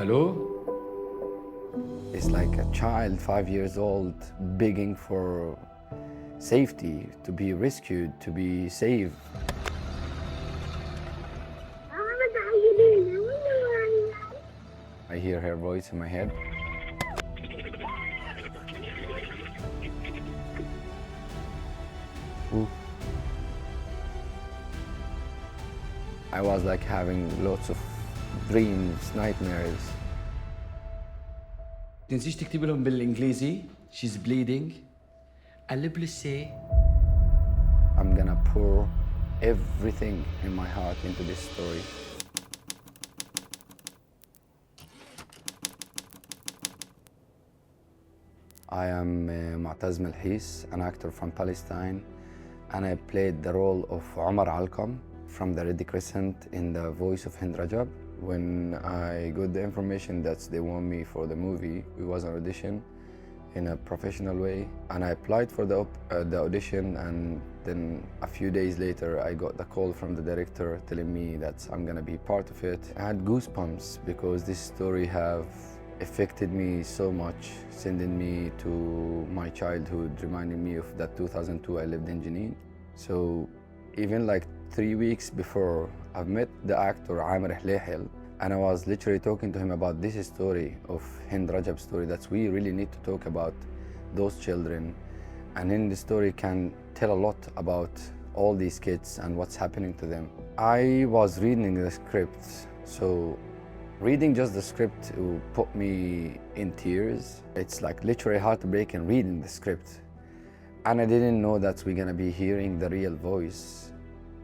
Hello? It's like a child, 5 years old, begging for safety, to be rescued, to be saved. I hear her voice in my head. Ooh. I was like having lots of dreams, nightmares. تنسيش تكتب لهم بالإنجليزي she's bleeding قلب له say I'm gonna pour everything in my heart into this story. I am Motaz Malhees, an actor from Palestine, and I played the role of Omar Alqam from the Red Crescent in the Voice of Hind Rajab. When I got the information that they want me for the movie, it was an audition in a professional way, and I applied for the audition, and then a few days later I got the call from the director telling me that I'm gonna be part of it. I had goosebumps because this story have affected me so much, sending me to my childhood, reminding me of that 2002 I lived in Jenin. So even like 3 weeks before, I've met the actor Amr Hlehel, and I was literally talking to him about this story of Hind Rajab's story, that we really need to talk about those children. And in the story can tell a lot about all these kids and what's happening to them. I was reading the script, so reading just the script put me in tears. It's like literally heartbreaking reading the script. And I didn't know that we're gonna be hearing the real voice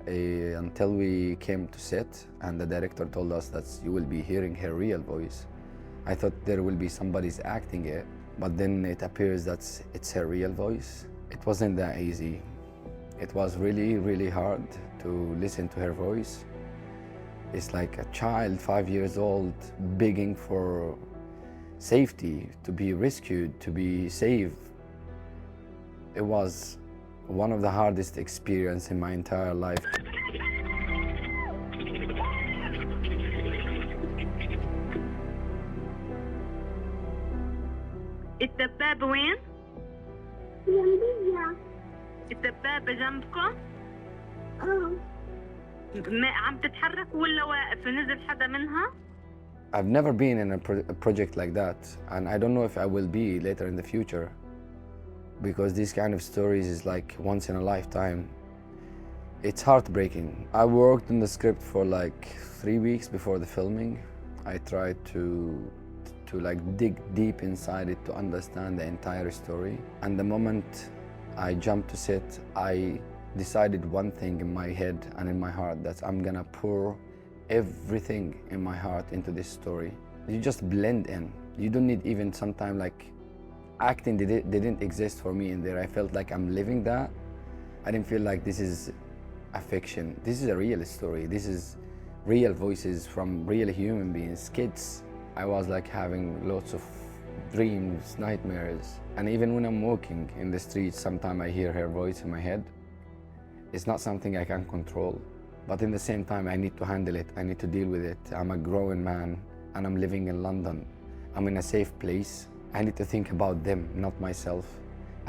until we came to set and the director told us that you will be hearing her real voice. I thought there will be somebody's acting it, but then it appears that it's her real voice. It wasn't that easy. It was really, really hard to listen to her voice. It's like a child, 5 years old, begging for safety, to be rescued, to be saved. It was one of the hardest experiences in my entire life. الدبابة وين؟ جنبية. الدبابة جنبكم؟ عم تتحرك ولا واقف؟ نزل حدا منها؟ I've never been in a project like that, and I don't know if I will be later in the future, because these kind of stories is like once in a lifetime. It's heartbreaking. I worked on the script for like 3 weeks before the filming. I tried to like dig deep inside it to understand the entire story. And the moment I jumped to set, I decided one thing in my head and in my heart, that I'm gonna pour everything in my heart into this story. You just blend in. You don't need even sometime like acting didn't exist for me in there. I felt like I'm living that. I didn't feel like this is a fiction. This is a real story. This is real voices from real human beings, kids. I was like having lots of dreams, nightmares. And even when I'm walking in the streets, sometimes I hear her voice in my head. It's not something I can control, but in the same time, I need to handle it. I need to deal with it. I'm a grown man and I'm living in London. I'm in a safe place. I need to think about them, not myself.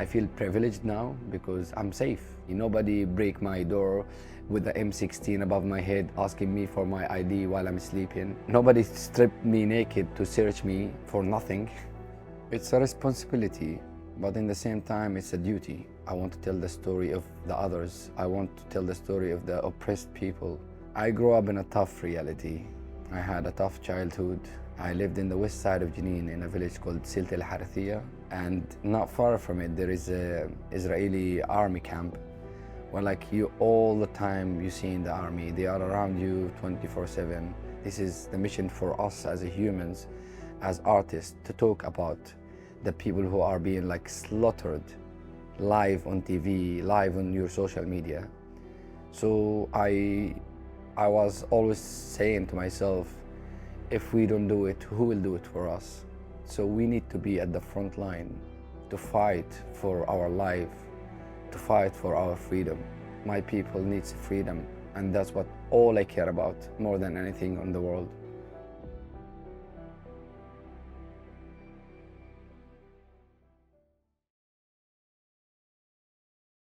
I feel privileged now because I'm safe. Nobody break my door with the M16 above my head asking me for my ID while I'm sleeping. Nobody stripped me naked to search me for nothing. It's a responsibility, but in the same time, it's a duty. I want to tell the story of the others. I want to tell the story of the oppressed people. I grew up in a tough reality. I had a tough childhood. I lived in the west side of Jenin in a village called Silt El Harithiya, and not far from it there is an Israeli army camp where like you all the time you see in the army, they are around you 24/7. This is the mission for us as humans, as artists, to talk about the people who are being like slaughtered live on TV, live on your social media. So I was always saying to myself, if we don't do it, who will do it for us? So we need to be at the front line to fight for our life, to fight for our freedom. My people needs freedom, and that's what all I care about more than anything in the world.